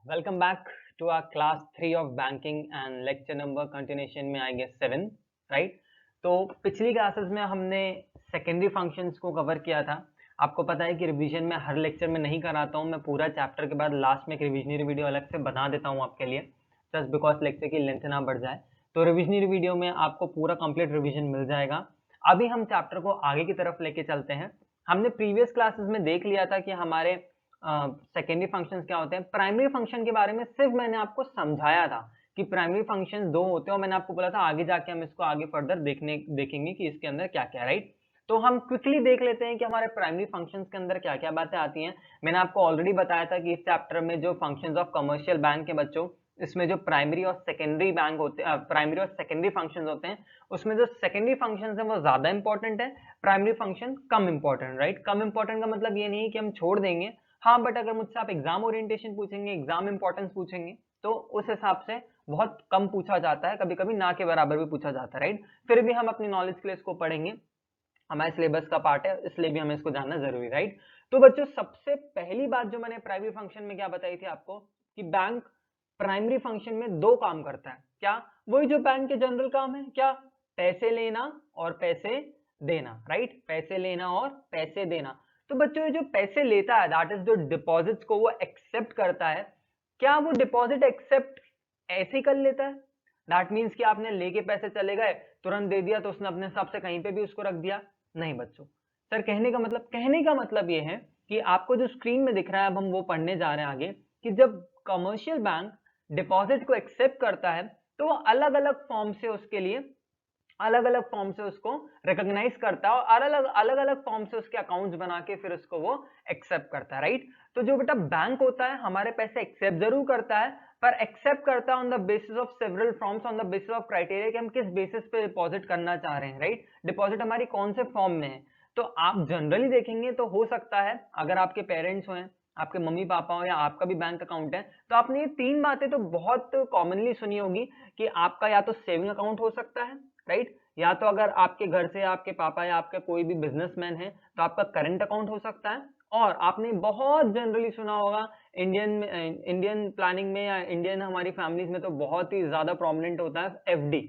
Welcome back to our class 3 of banking and lecture number continuation में I guess 7, right? तो पिछली classes में हमने सेकेंडरी फंक्शंस को कवर किया था। आपको पता है कि रिवीजन में हर लेक्चर में नहीं कराता हूँ, मैं पूरा चैप्टर के बाद लास्ट में एक रिविजनरी वीडियो अलग से बना देता हूँ आपके लिए, जस्ट बिकॉज लेक्चर की लेंथ ना बढ़ जाए। तो रिविजनरी वीडियो में आपको पूरा कंप्लीट रिविजन मिल जाएगा। अभी हम चैप्टर को आगे की तरफ लेके चलते हैं। हमने प्रीवियस क्लासेस में देख लिया था कि हमारे सेकेंडरी फंक्शंस क्या होते हैं। प्राइमरी फंक्शन के बारे में सिर्फ मैंने आपको समझाया था कि प्राइमरी फंक्शन दो होते हैं और मैंने आपको बोला था आगे जाके हम इसको आगे फर्दर देखेंगे कि इसके अंदर क्या क्या, राइट। तो हम क्विकली देख लेते हैं कि हमारे प्राइमरी फंक्शंस के अंदर क्या क्या बातें आती हैं। मैंने आपको ऑलरेडी बताया था कि इस चैप्टर में जो फंक्शंस ऑफ कमर्शियल बैंक के बच्चों, इसमें जो प्राइमरी और सेकेंडरी बैंक होते हैं, प्राइमरी और सेकेंडरी फंक्शंस होते हैं, उसमें जो सेकेंडरी फंक्शंस हैं वो ज्यादा इंपॉर्टेंट है, प्राइमरी फंक्शन कम इंपॉर्टेंट, राइट। कम इंपॉर्टेंट का मतलब ये नहीं कि हम छोड़ देंगे, हाँ, बट अगर मुझसे आप एग्जाम ओरिएंटेशन पूछेंगे, एग्जाम इंपॉर्टेंस पूछेंगे, तो उस हिसाब से बहुत कम पूछा जाता है, कभी कभी ना के बराबर भी पूछा जाता है, राइट। फिर भी हम अपनी नॉलेज के लिए इसको पढ़ेंगे, हमारे सिलेबस का पार्ट है, इसलिए भी हमें इसको जानना जरूरी, राइट। तो बच्चों सबसे पहली बात जो मैंने प्राइमरी फंक्शन में क्या बताई थी आपको कि बैंक प्राइमरी फंक्शन में दो काम करता है। क्या? वही जो बैंक के जनरल काम है, क्या? पैसे लेना और पैसे देना, राइट। पैसे लेना और पैसे देना। तो बच्चों ये जो पैसे लेता है, दैट इज जो डिपॉजिट्स को वो एक्सेप्ट करता है, क्या वो डिपॉजिट एक्सेप्ट ऐसे ही कर लेता है? दैट मीन्स कि आपने लेके पैसे चले गए, तुरंत दे दिया तो उसने अपने हिसाब से कहीं पे भी उसको रख दिया? नहीं बच्चों। सर कहने का मतलब ये है कि आपको जो स्क्रीन में दिख रहा है, अब हम वो पढ़ने जा रहे हैं आगे, कि जब कमर्शियल बैंक डिपॉजिट को एक्सेप्ट करता है तो वो अलग अलग फॉर्म से उसके लिए अलग अलग फॉर्म से उसको रिकॉग्नाइज करता है और अलग अलग फॉर्म से उसके अकाउंट्स बना के फिर उसको वो एक्सेप्ट करता है, राइट। तो जो बेटा बैंक होता है हमारे पैसे एक्सेप्ट जरूर करता है, पर एक्सेप्ट करता है on the basis of several forms, on the basis of criteria कि हम किस बेसिस पे डिपॉजिट करना चाह रहे हैं, राइट। डिपॉजिट हमारी कौन से फॉर्म में है। तो आप जनरली देखेंगे तो हो सकता है अगर आपके पेरेंट्स हो, आपके मम्मी पापा हो या आपका भी बैंक अकाउंट है, तो आपने ये तीन बातें तो बहुत कॉमनली सुनी होगी कि आपका या तो सेविंग अकाउंट हो सकता है, राइट, या तो अगर आपके घर से आपके पापा या आपका कोई भी बिजनेसमैन है तो आपका करंट अकाउंट हो सकता है, और आपने बहुत जनरली सुना होगा इंडियन प्लानिंग में या इंडियन हमारी फैमिलीज में तो बहुत ही ज्यादा प्रोमिनेंट होता है एफडी,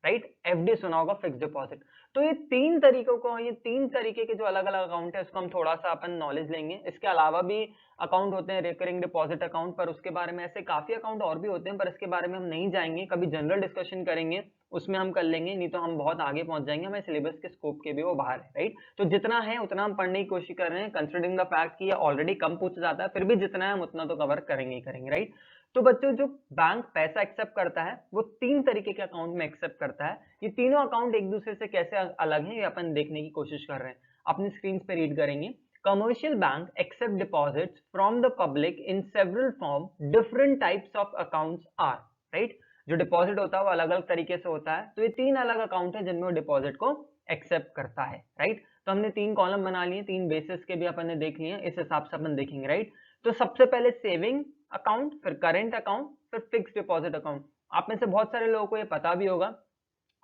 राइट। एफडी सुना होगा, फिक्स डिपॉजिट। तो ये तीन तरीकों को, ये तीन तरीके के जो अलग अलग अकाउंट है उसको हम थोड़ा सा अपन नॉलेज लेंगे। इसके अलावा भी अकाउंट होते हैं रिकरिंग डिपॉजिट अकाउंट, पर उसके बारे में ऐसे काफी अकाउंट और भी होते हैं, पर इसके बारे में हम नहीं जाएंगे, कभी जनरल डिस्कशन करेंगे उसमें हम कर लेंगे, नहीं तो हम बहुत आगे पहुंच जाएंगे, हमारे सिलेबस के स्कोप के भी वो बाहर है, राइट। तो जितना है उतना हम पढ़ने की कोशिश कर रहे हैं, कंसिडरिंग द फैक्ट कि ये ऑलरेडी कम पूछा जाता है, फिर भी जितना है हम उतना तो कवर करेंगे ही करेंगे, राइट। तो बच्चों जो बैंक पैसा एक्सेप्ट करता है वो तीन तरीके के अकाउंट में एक्सेप्ट करता है। ये तीनों अकाउंट एक दूसरे से कैसे अलग हैं ये अपन देखने की कोशिश कर रहे हैं, अपनी स्क्रीन पे रीड करेंगे। Commercial bank accept deposits from the public in several form. Different types of accounts are, right? जो डिपॉजिट होता है वो अलग अलग तरीके से होता है, तो ये तीन अलग अकाउंट है जिनमें वो डिपॉजिट को एक्सेप्ट करता है, राइट। तो हमने तीन कॉलम बना लिए, तीन बेसिस के भी अपन ने देख लिए, इस हिसाब से अपन देखेंगे, राइट। तो सबसे पहले सेविंग अकाउंट, फिर करेंट अकाउंट, फिर फिक्स डिपॉजिट अकाउंट। आप में से बहुत सारे लोगों को ये पता भी होगा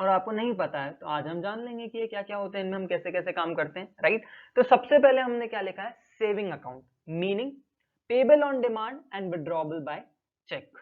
और आपको नहीं पता है, तो आज हम जान लेंगे कि ये क्या क्या होते हैं, इनमें हम कैसे कैसे काम करते हैं, राइट। तो सबसे पहले हमने क्या लिखा है, saving account meaning payable on demand and withdrawable by cheque.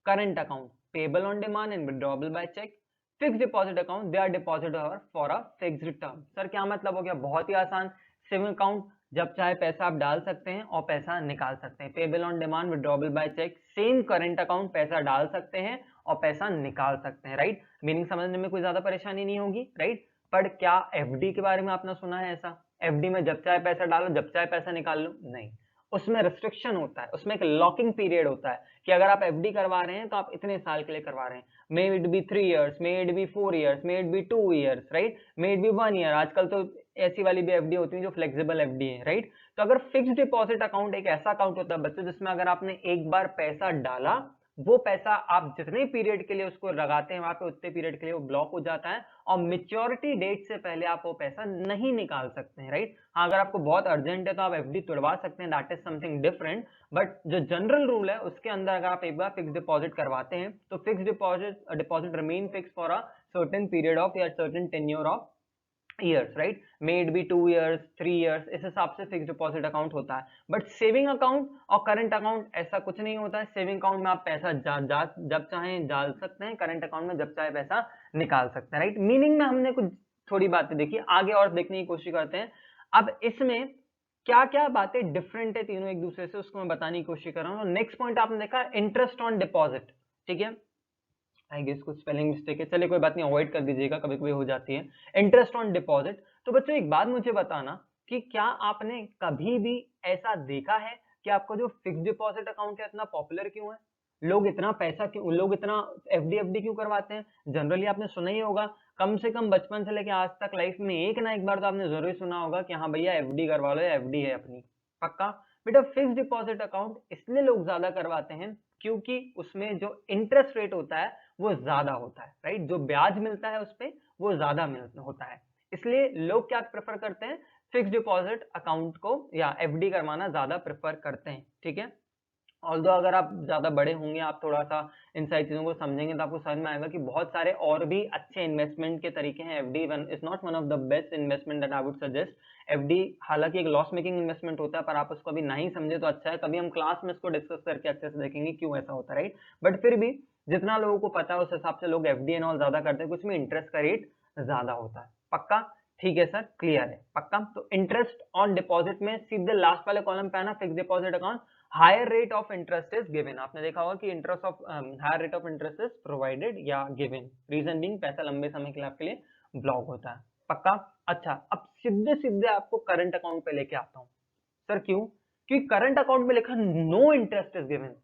Current account payable on demand and withdrawable by cheque. Fix deposit account they are deposit for a fixed term. Sir क्या मतलब हो गया, बहुत ही आसान। सेविंग अकाउंट जब चाहे पैसा आप डाल सकते हैं और पैसा निकाल सकते हैं, payable on demand withdrawable by cheque. Same current account पैसा डाल सकते हैं और पैसा निकाल सकते हैं, राइट। मीनिंग समझने में कोई ज्यादा परेशानी नहीं होगी, राइट। पर क्या एफडी के बारे में आपने सुना है ऐसा? एफडी में जब चाहे पैसा डालो जब चाहे पैसा निकाल लो? नहीं, उसमें रिस्ट्रिक्शन होता है, उसमें एक लॉकिंग पीरियड होता है कि अगर आप एफडी करवा रहे हैं तो आप इतने साल के लिए करवा रहे हैं। May it be 3 years, may it be 4 years, may it be 2 years, right, may it be 1 year। आजकल तो ऐसी वाली भी एफडी होती है जो फ्लेक्सिबल एफडी है, राइट। तो अगर फिक्स्ड डिपॉजिट अकाउंट एक ऐसा अकाउंट होता है बच्चों जिसमें अगर आपने एक बार पैसा डाला, वो पैसा आप जितने पीरियड के लिए उसको लगाते हैं वहां पे उतने पीरियड के लिए वो ब्लॉक हो जाता है और मेच्योरिटी डेट से पहले आप वो पैसा नहीं निकाल सकते हैं, राइट। हाँ, अगर आपको बहुत अर्जेंट है तो आप एफडी तोड़वा सकते हैं, that is something different. But जो जनरल रूल है उसके अंदर अगर आप एक बार फिक्स डिपॉजिट करवाते हैं तो fix deposit remain fix for a certain period of या certain tenure of years, right, may be 2 years, 3 years, इस हिसाब से फिक्स डिपॉजिट अकाउंट होता है। बट सेविंग अकाउंट और करंट अकाउंट ऐसा कुछ नहीं होता है। सेविंग अकाउंट में आप पैसा जब चाहें डाल सकते हैं, करंट अकाउंट में जब चाहे पैसा निकाल सकते हैं, राइट। मीनिंग में हमने कुछ थोड़ी बातें देखी, आगे और देखने की कोशिश करते हैं। अब इसमें क्या क्या बातें डिफरेंट है तीनों एक दूसरे से, उसको मैं बताने की कोशिश कर रहा हूँ। नेक्स्ट पॉइंट आपने देखा इंटरेस्ट ऑन डिपॉजिट, ठीक है, आई गेस कुछ स्पेलिंग मिस्टेक है, चलिए कोई बात नहीं, अवॉइड कर दीजिएगा, कभी कभी हो जाती है। Interest on deposit. तो बच्चों एक बात मुझे बताना कि क्या आपने कभी भी ऐसा देखा है कि आपका जो फिक्स डिपॉजिट अकाउंट है इतना पॉपुलर क्यों है, लोग इतना पैसा क्यों, लोग इतना एफडी क्यों करवाते हैं? जनरली आपने सुना ही होगा, कम से कम बचपन से लेकर आज तक लाइफ में एक ना एक बार तो आपने जरूर सुना होगा कि हाँ भैया एफडी करवा लो, एफडी है अपनी, पक्का। बेटा फिक्स डिपॉजिट अकाउंट इसलिए लोग ज्यादा करवाते हैं क्योंकि उसमें जो इंटरेस्ट रेट होता है वो ज्यादा होता है, राइट, जो ब्याज मिलता है उस पे वो ज्यादा होता है, इसलिए लोग क्या प्रेफर करते हैं, फिक्स डिपॉजिट अकाउंट को या एफडी करवाना ज्यादा प्रेफर करते हैं, ठीक है। ऑल्दो अगर आप ज्यादा बड़े होंगे, आप थोड़ा सा इन सारी चीजों को समझेंगे तो आपको समझ में आएगा कि बहुत सारे और भी अच्छे इन्वेस्टमेंट के तरीके हैं। FD is not one of the best investment that I would suggest. FD हालांकि एक लॉस मेकिंग इन्वेस्टमेंट होता है, पर आप उसको अभी नहीं समझे तो अच्छा है, कभी हम क्लास में इसको डिस्कस करके अच्छे से देखेंगे क्यों ऐसा होता है, राइट। बट फिर भी जितना लोगों को पता है उस हिसाब से लोग एफडी एंड ऑल ज्यादा करते हैं, कुछ में इंटरेस्ट का रेट ज्यादा होता है, पक्का, ठीक है सर, क्लियर है, पक्का। तो इंटरेस्ट ऑन डिपॉजिट में सीधे लास्ट वाले कॉलम पे आना, fix deposit account, higher rate of interest is given. आपने देखा होगा कि interest of higher rate of interest is provided या गिवन, रीजन बीइंग पैसा लंबे समय के लिए आपके लिए ब्लॉक होता है, पक्का। अच्छा, अब सीधे सीधे आपको करंट अकाउंट पे लेके आता हूं। सर क्यों? क्योंकि करंट अकाउंट में लिखा नो इंटरेस्ट इज गिवन।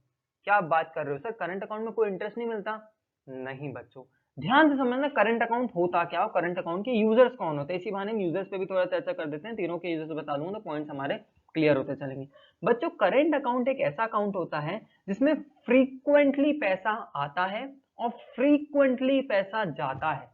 क्या आप बात कर रहे हो सर, करंट अकाउंट में कोई इंटरेस्ट नहीं मिलता? नहीं बच्चों, ध्यान से समझना करंट अकाउंट होता क्या, और करंट अकाउंट के यूजर्स कौन होते हैं, इसी बहाने हम यूजर्स पे भी थोड़ा चर्चा कर देते हैं, तीनों के यूजर्स बता दूंगा तो पॉइंट्स हमारे क्लियर होते चलेंगे। बच्चों करंट अकाउंट एक ऐसा अकाउंट होता है जिसमें फ्रीक्वेंटली पैसा आता है और फ्रीक्वेंटली पैसा जाता है।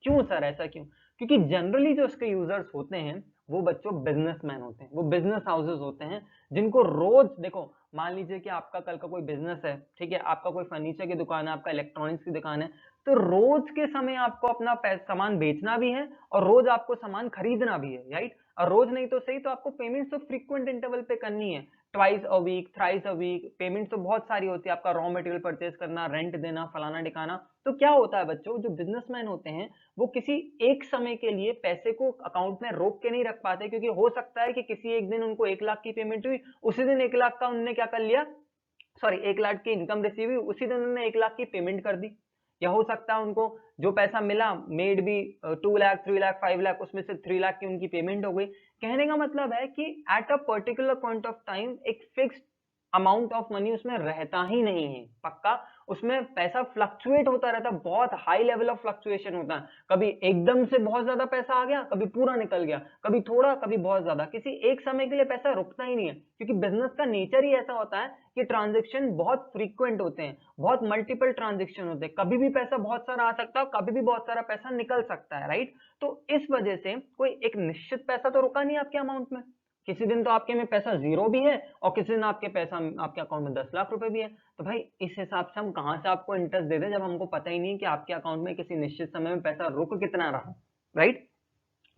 क्यों सर, ऐसा क्यों? क्योंकि जनरली जो उसके यूजर्स होते हैं वो बच्चों बिजनेसमैन होते हैं, वो बिजनेस हाउसेस होते हैं जिनको रोज, देखो मान लीजिए कि आपका कल का कोई बिजनेस है, ठीक है, आपका कोई फर्नीचर की दुकान है, आपका इलेक्ट्रॉनिक्स की दुकान है, तो रोज के समय आपको अपना सामान बेचना भी है और रोज आपको सामान खरीदना भी है, राइट। और रोज नहीं तो सही तो आपको पेमेंट तो फ्रीक्वेंट इंटरवल पे करनी है, twice a week, thrice a week, payment तो बहुत सारी होती है, आपका रॉ मटेरियल परचेज करना, रेंट देना, फलाना टिकाना। तो क्या होता है बच्चों, जो बिजनेसमैन होते हैं वो किसी एक समय के लिए पैसे को अकाउंट में रोक के नहीं रख पाते, क्योंकि हो सकता है कि किसी एक दिन उनको 1 लाख की पेमेंट हुई, उसी दिन 1 लाख का उन्होंने क्या कर लिया, सॉरी 1 लाख की इनकम रिसीव हुई, उसी दिन उन्होंने 1 लाख की पेमेंट कर दी। या हो सकता है उनको जो पैसा मिला, मेड भी 2 लाख, 3 लाख, 5 लाख, उसमें से 3 लाख की उनकी पेमेंट हो गई। कहने का मतलब है कि at a particular point of time एक फिक्स्ड अमाउंट ऑफ मनी उसमें रहता ही नहीं है, पक्का। उसमें पैसा फ्लक्चुएट होता रहता है, बहुत हाई लेवल ऑफ फ्लक्चुएशन होता है, कभी एकदम से बहुत ज्यादा पैसा आ गया, कभी पूरा निकल गया, कभी थोड़ा, कभी बहुत ज्यादा, किसी एक समय के लिए पैसा रुकता ही नहीं है, क्योंकि बिजनेस का नेचर ही ऐसा होता है कि ट्रांजेक्शन बहुत फ्रीक्वेंट होते हैं, बहुत मल्टीपल ट्रांजेक्शन होते हैं, कभी भी पैसा बहुत सारा आ सकता है, कभी भी बहुत सारा पैसा निकल सकता है, राइट। तो इस वजह से कोई एक निश्चित पैसा तो रुका नहीं आपके अमाउंट में, किसी दिन तो आपके में पैसा जीरो भी है और किसी दिन आपके पैसा आपके अकाउंट में 10 लाख रुपए भी है। तो भाई इस हिसाब से हम कहां से आपको इंटरेस्ट दे दें जब हमको पता ही नहीं कि आपके अकाउंट में किसी निश्चित समय में पैसा रुक कितना रहा, राइट।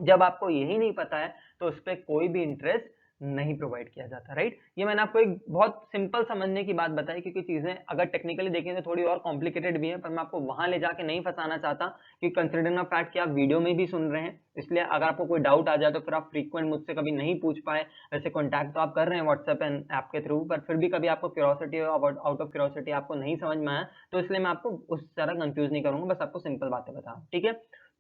जब आपको यही नहीं पता है तो उस पर कोई भी इंटरेस्ट नहीं प्रोवाइड किया जाता, राइट। ये मैंने आपको एक बहुत सिंपल समझने की बात बताई, क्योंकि चीजें अगर टेक्निकली देखें तो थोड़ी और कॉम्प्लिकेटेड भी है, पर मैं आपको वहां ले जाके नहीं फंसाना चाहता, कि कंसिडरिंग द फैक्ट कि आप वीडियो में भी सुन रहे हैं, इसलिए अगर आपको कोई डाउट आ जाए तो फिर आप फ्रीक्वेंट मुझसे कभी नहीं पूछ पाए। वैसे कॉन्टैक्ट तो आप कर रहे हैं व्हाट्सएप एंड ऐप के थ्रू, पर फिर भी कभी आपको क्यूरियोसिटी, आउट ऑफ क्यूरियोसिटी आपको नहीं समझ में आया, तो इसलिए मैं आपको उस तरह कंफ्यूज नहीं करूंगा, बस आपको सिंपल बातें बता, ठीक है।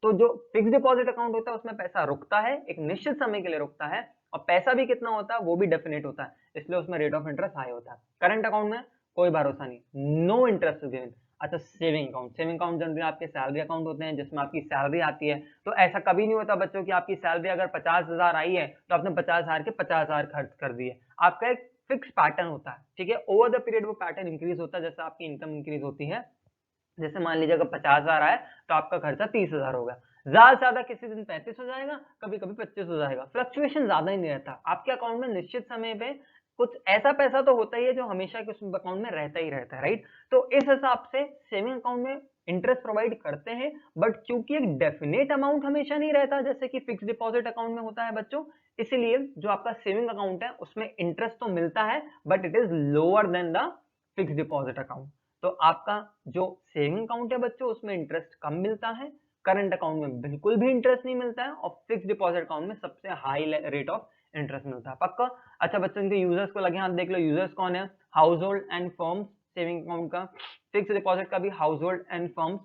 तो जो फिक्स डिपॉजिट अकाउंट होता है उसमें पैसा रुकता है, एक निश्चित समय के लिए रुकता है, और पैसा भी कितना होता है वो भी डेफिनेट होता है, इसलिए उसमें रेट ऑफ इंटरेस्ट हाई होता है। करंट अकाउंट में कोई भरोसा नहीं, नो इंटरेस्ट गिवन। अच्छा, saving account, saving account generally आपके सैलरी अकाउंट होते हैं जिसमें आपकी सैलरी आती है। तो ऐसा कभी नहीं होता बच्चों की आपकी सैलरी अगर 50,000 आई है तो आपने 50,000 के 50,000 खर्च कर दिए, आपका एक फिक्स पैटर्न होता है, ठीक है। ओवर द पीरियड वो पैटर्न इंक्रीज होता है जैसे आपकी इनकम इंक्रीज होती है। जैसे मान लीजिए अगर 50,000 आए तो आपका खर्चा 30,000 होगा, ज्यादा से ज्यादा किसी दिन 35 हो जाएगा, कभी कभी 25 हो जाएगा, फ्लक्चुएशन ज्यादा ही नहीं रहता आपके अकाउंट में। निश्चित समय पे कुछ ऐसा पैसा तो होता ही है जो हमेशा के उस अकाउंट में रहता ही रहता है, राइट। तो इस हिसाब से सेविंग अकाउंट में इंटरेस्ट प्रोवाइड करते हैं, बट क्योंकि एक डेफिनेट अमाउंट हमेशा नहीं रहता जैसे कि फिक्स डिपॉजिट अकाउंट में होता है बच्चों, इसीलिए जो आपका सेविंग अकाउंट है उसमें इंटरेस्ट तो मिलता है but it is lower than the fix deposit account. तो आपका जो सेविंग अकाउंट है बच्चों उसमें इंटरेस्ट कम मिलता है, करंट अकाउंट में बिल्कुल भी इंटरेस्ट नहीं मिलता है और फिक्स डिपॉजिट अकाउंट में सबसे हाई रेट ऑफ इंटरेस्ट मिलता है। पक्का? अच्छा बच्चों, इनके यूजर्स को लगे हाथ देख लो, यूजर्स कौन है? House hold and firms, saving account का, फिक्स डिपॉजिट का भी house hold and firms,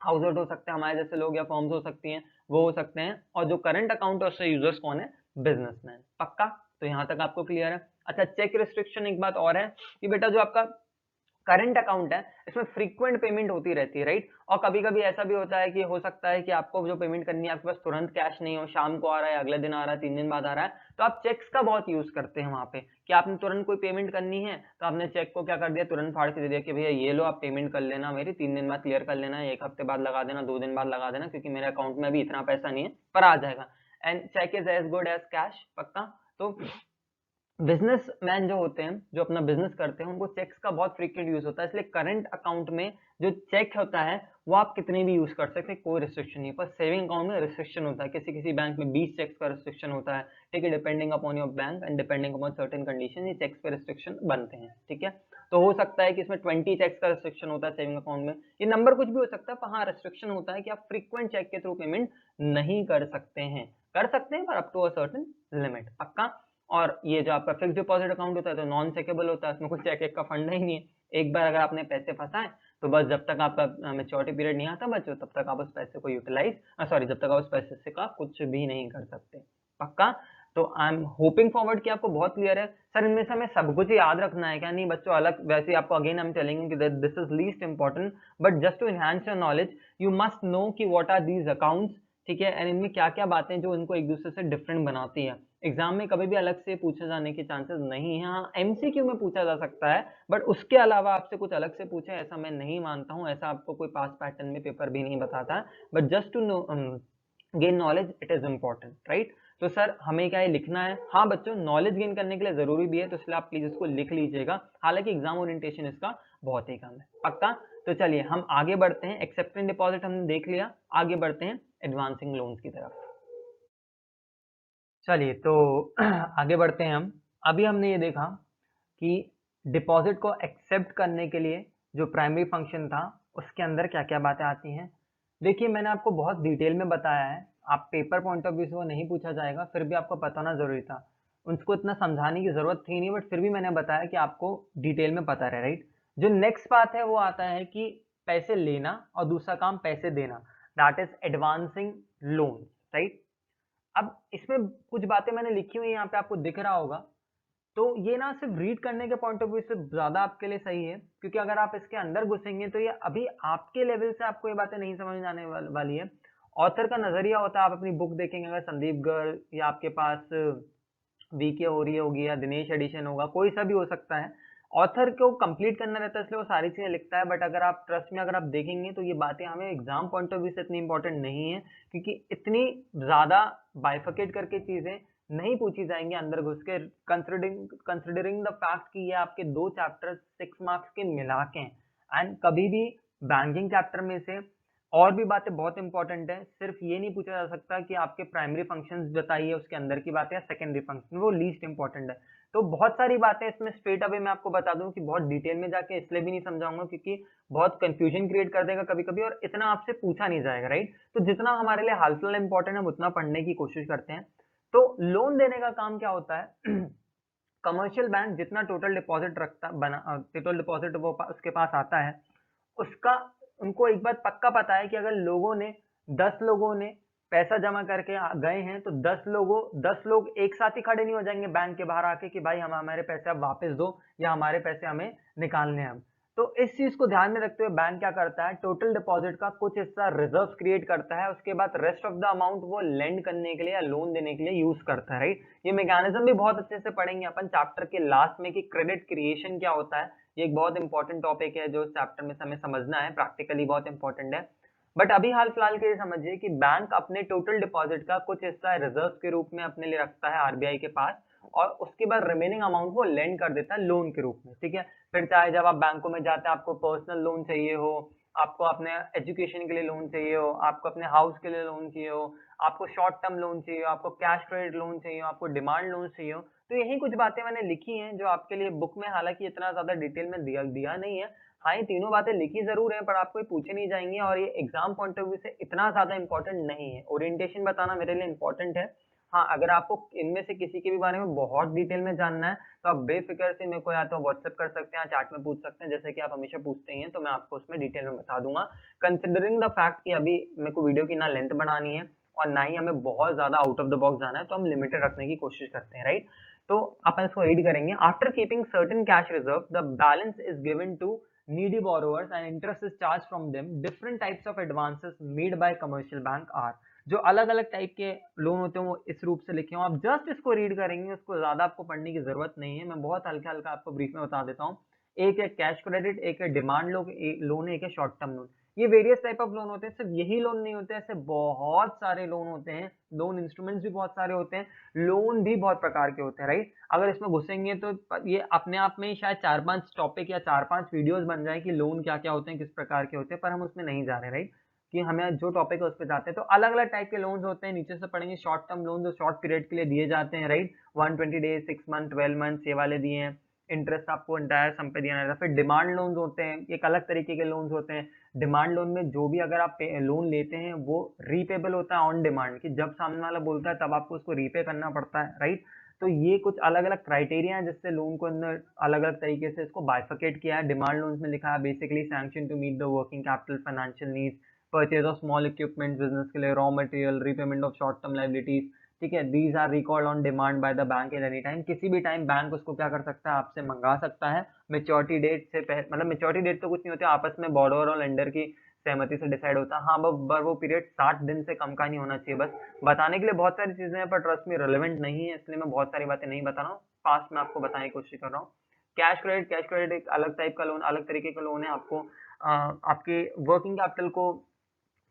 house hold हो सकते हैं हमारे जैसे लोग या फर्म्स हो सकती हैं, वो हो सकते हैं, और जो करंट अकाउंट है उससे यूजर्स कौन है? बिजनेसमैन। पक्का? तो यहां तक आपको क्लियर है। अच्छा, चेक रिस्ट्रिक्शन एक बात और है कि बेटा जो आपका करंट अकाउंट है इसमें फ्रीक्वेंट पेमेंट होती रहती है, राइट? और कभी कभी ऐसा भी होता है कि हो सकता है कि आपको जो पेमेंट करनी है आपके पास तुरंत कैश नहीं हो, शाम को आ रहा है, अगले दिन आ रहा है, 3 दिन बाद आ रहा है, तो आप चेक्स का बहुत यूज करते हैं वहां पे कि आपने तुरंत कोई पेमेंट करनी है तो आपने चेक को क्या कर दिया, तुरंत फाड़ के दे दिया कि भैया ये लो आप पेमेंट कर लेना, मेरी 3 दिन बाद क्लियर कर लेना, 1 हफ्ते बाद लगा देना, 2 दिन बाद लगा देना, क्योंकि मेरे अकाउंट में अभी इतना पैसा नहीं है, पर आ जाएगा। And cheque is as good as cash. पक्का? तो बिजनेसमैन जो होते हैं, जो अपना बिजनेस करते हैं, उनको चेक्स का बहुत फ्रीक्वेंट यूज होता है, इसलिए करंट अकाउंट में जो चेक होता है वो आप कितने भी यूज कर सकते हैं, कोई रिस्ट्रिक्शन नहीं है। पर सेविंग अकाउंट में रिस्ट्रिक्शन होता है, किसी किसी बैंक में 20 चेक्स का रिस्ट्रिक्शन होता है, ठीक है, depending upon your bank and depending upon certain condition, ये चेक्स पे रिस्ट्रिक्शन बनते हैं, ठीक है। तो हो सकता है कि इसमें 20 चेक्स का रिस्ट्रिक्शन होता है सेविंग अकाउंट में, ये नंबर कुछ भी हो सकता है, पर हाँ रिस्ट्रिक्शन होता है कि आप फ्रीक्वेंट चेक के थ्रू पेमेंट नहीं कर सकते हैं, कर सकते हैं पर up to a certain limit. पक्का? और ये जो आपका फिक्स डिपॉजिट अकाउंट होता है तो नॉन चेकेबल होता है, उसमें कुछ चेक का फंडा ही नहीं है, एक बार अगर आपने पैसे फंसाए तो बस जब तक आपका मैच्योरिटी पीरियड नहीं आता बच्चों तब तक आप उस पैसे को जब तक आप उस पैसे से का कुछ भी नहीं कर सकते। पक्का? तो आई एम होपिंग फॉरवर्ड कि आपको बहुत क्लियर है। सर इनमें से हमें सब कुछ याद रखना है क्या? नहीं बच्चों, अलग वैसे आपको अगेन हम चलेंगे कि this is least important, but just to enhance your knowledge you must know कि व्हाट आर दीज अकाउंट्स, ठीक है, एंड इनमें क्या क्या बातें जो इनको एक दूसरे से डिफरेंट बनाती है। एग्जाम में कभी भी अलग से पूछे जाने के चांसेस नहीं है, हाँ एमसीक्यू में पूछा जा सकता है, बट उसके अलावा आपसे कुछ अलग से पूछे ऐसा मैं नहीं मानता हूँ, ऐसा आपको कोई पास पैटर्न में पेपर भी नहीं बताता, but just to know gain knowledge it is important, right? तो सर हमें क्या ये लिखना है? हाँ बच्चों, नॉलेज गेन करने के लिए जरूरी भी है, तो इसलिए आप प्लीज इसको लिख लीजिएगा, हालांकि एग्जाम ओरिएंटेशन इसका बहुत ही कम है। पक्का? तो चलिए हम आगे बढ़ते हैं, एक्सेप्टेंस डिपॉजिट हमने देख लिया, आगे बढ़ते हैं एडवांसिंग लोन्स की तरफ। चलिए तो आगे बढ़ते हैं हम। अभी हमने ये देखा कि डिपॉजिट को एक्सेप्ट करने के लिए जो प्राइमरी फंक्शन था उसके अंदर क्या क्या बातें आती हैं। देखिए मैंने आपको बहुत डिटेल में बताया है, आप पेपर पॉइंट ऑफ व्यू से वो नहीं पूछा जाएगा, फिर भी आपको बताना जरूरी था, उनको इतना समझाने की जरूरत थी नहीं, बट फिर भी मैंने बताया कि आपको डिटेल में पता रहे, राइट? जो नेक्स्ट बात है वो आता है कि पैसे लेना और दूसरा काम पैसे देना, that is advancing loan, right? अब इसमें कुछ बातें मैंने लिखी हुई यहाँ पे आपको दिख रहा होगा, तो ये ना सिर्फ रीड करने के पॉइंट ऑफ व्यू से ज्यादा आपके लिए सही है, क्योंकि अगर आप इसके अंदर घुसेंगे तो ये अभी आपके लेवल से आपको ये बातें नहीं समझ में आने वाली है। ऑथर का नजरिया होता है, आप अपनी बुक देखेंगे, अगर संदीप गर्ग या आपके पास वीके हो रही होगी या दिनेश एडिशन होगा, कोई सा भी हो सकता है, ऑथर को कंप्लीट करना रहता है इसलिए वो सारी चीजें लिखता है, बट अगर आप ट्रस्ट में अगर आप देखेंगे तो ये बातें हमें एग्जाम पॉइंट ऑफ व्यू से इतनी इंपॉर्टेंट नहीं है, क्योंकि इतनी ज्यादा बाइफिकेट करके चीजें नहीं पूछी जाएंगी अंदर घुस के, कंसिडरिंग द फैक्ट कि ये आपके 2 चैप्टर 6 मार्क्स के मिला के हैं, एंड कभी भी बैंकिंग चैप्टर में से और भी बातें बहुत इंपॉर्टेंट है, सिर्फ ये नहीं पूछा जा सकता कि आपके प्राइमरी फंक्शंस बताइए उसके अंदर की बातें या सेकेंडरी फंक्शन, वो लीस्ट इंपॉर्टेंट है। तो बहुत सारी बातें इसमें स्ट्रेट अवे मैं आपको बता दूं कि बहुत डिटेल में जाके इसलिए भी नहीं समझाऊंगा क्योंकि बहुत कंफ्यूजन क्रिएट कर देगा कभी कभी, और इतना आपसे पूछा नहीं जाएगा, राइट? तो जितना हमारे लिए हाल फिलहाल इंपॉर्टेंट है उतना पढ़ने की कोशिश करते हैं। तो लोन देने का काम क्या होता है? कमर्शियल बैंक जितना टोटल डिपॉजिट टोटल डिपॉजिट वो उसके पास आता है, उसका उनको एक बात पक्का पता है कि अगर 10 लोगों ने पैसा जमा करके गए हैं तो 10 लोग एक साथ ही खड़े नहीं हो जाएंगे बैंक के बाहर आके कि भाई हम हमारे पैसे अब वापस दो या हमारे पैसे हमें निकालने हैं। तो इस चीज को ध्यान में रखते हुए बैंक क्या करता है, टोटल डिपॉजिट का कुछ हिस्सा रिजर्व क्रिएट करता है, उसके बाद रेस्ट ऑफ द अमाउंट वो लेंड करने के लिए या लोन देने के लिए यूज करता है, राइट? ये मैकेनिज्म भी बहुत अच्छे से पढ़ेंगे अपन चैप्टर के लास्ट में कि क्रेडिट क्रिएशन क्या होता है, ये एक बहुत इंपॉर्टेंट टॉपिक है जो चैप्टर में हमें समझना है, प्रैक्टिकली बहुत इंपॉर्टेंट है। बट अभी हाल फिलहाल के लिए समझिए कि बैंक अपने टोटल डिपॉजिट का कुछ हिस्सा रिजर्व के रूप में अपने लिए रखता है आरबीआई के पास, और उसके बाद रिमेनिंग अमाउंट वो लेंड कर देता है लोन के रूप में, ठीक है? फिर चाहे जब आप बैंकों में जाते हैं आपको पर्सनल लोन चाहिए हो, आपको अपने एजुकेशन के लिए लोन चाहिए हो, आपको अपने हाउस के लिए लोन चाहिए हो, आपको शॉर्ट टर्म लोन चाहिए हो, आपको कैश क्रेडिट लोन चाहिए हो, आपको डिमांड लोन चाहिए हो, तो यही कुछ बातें मैंने लिखी हैं जो आपके लिए बुक में हालांकि इतना ज्यादा डिटेल में दिया नहीं है। हाँ, ये तीनों बातें लिखी जरूर है पर आपको ये पूछे नहीं जाएंगी और ये एग्जाम पॉइंट ऑफ व्यू से इतना ज्यादा इंपॉर्टेंट नहीं है। ओरिएंटेशन बताना मेरे लिए इंपॉर्टेंट है। हाँ, अगर आपको इनमें से किसी के भी बारे में बहुत डिटेल में जानना है तो आप बेफिक्र से मेरे को या तो व्हाट्सएप कर सकते हैं या चैट में पूछ सकते हैं, जैसे कि आप हमेशा पूछते ही हैं, तो मैं आपको उसमें डिटेल में बता दूंगा। कंसिडरिंग द फैक्ट कि अभी मेरे को वीडियो की ना लेंथ बढ़ानी है और ना ही हमें बहुत ज्यादा आउट ऑफ द बॉक्स जाना है, तो हम लिमिटेड रखने की कोशिश करते हैं, राइट। तो अपन इसको रीड करेंगे। After keeping certain cash reserve the balance is given to needy borrowers and interest is charged from them. Different types of advances made by commercial bank are, जो अलग अलग टाइप के लोन होते हैं वो इस रूप से लिखे हो। आप जस्ट इसको रीड करेंगे, उसको ज्यादा आपको पढ़ने की जरूरत नहीं है। मैं बहुत हल्का हल्का आपको ब्रीफ में बता देता हूँ। एक है कैश क्रेडिट, एक है डिमांड लोन, एक है शॉर्ट टर्म लोन। ये वेरियस टाइप ऑफ लोन होते हैं। सिर्फ यही लोन नहीं होते, ऐसे बहुत सारे लोन होते हैं। लोन इंस्ट्रूमेंट्स भी बहुत सारे होते हैं, लोन भी बहुत प्रकार के होते हैं, राइट। अगर इसमें घुसेंगे तो ये अपने आप में ही शायद 4-5 टॉपिक या 4-5 वीडियोस बन जाए कि लोन क्या क्या होते हैं, किस प्रकार के होते हैं, पर हम उसमें नहीं जा रहे, राइट। कि हमें जो टॉपिक है उस पर जाते हैं। तो अलग अलग टाइप के लोन्स होते हैं। नीचे से पढ़ेंगे शॉर्ट टर्म लोन जो शॉर्ट पीरियड के लिए दिए जाते हैं, राइट। 120 डेज, 6 मंथ, 12 मंथ ये वाले दिए हैं। इंटरेस्ट आपको एंटायर सम पे दिया जाता है। फिर डिमांड लोन्स होते हैं, एक अलग तरीके के लोन्स होते हैं। डिमांड लोन में जो भी अगर आप लोन लेते हैं वो रीपेबल होता है ऑन डिमांड, कि जब सामने वाला बोलता है तब आपको उसको रीपे करना पड़ता है, राइट। तो ये कुछ अलग अलग क्राइटेरिया है जिससे लोन को अंदर अलग अलग तरीके से इसको बाइफिकेट किया है। डिमांड लोन में लिखा है basically sanction to meet the working capital financial needs, purchase of small equipment business के लिए, raw material, repayment of short term liabilities, ठीक है। These are recalled on demand by the bank at any time. किसी भी time bank उसको क्या कर सकता है, आपसे मंगा सकता है। मेच्योरिटी डेट से पहले, मतलब मेच्योरिटी डेट तो कुछ नहीं होती, आपस में बॉर्डर और लेंडर की सहमति से डिसाइड होता है। हाँ, वो पीरियड 60 दिन से कम का नहीं होना चाहिए। बस बताने के लिए बहुत सारी चीजें हैं पर ट्रस्ट में रेलेवेंट नहीं है, इसलिए मैं बहुत सारी बातें नहीं बता रहा हूँ, फास्ट में आपको बताने की कोशिश कर रहा हूँ। कैश क्रेडिट एक अलग टाइप का लोन, अलग तरीके का लोन है। आपको आपके वर्किंग कैपिटल को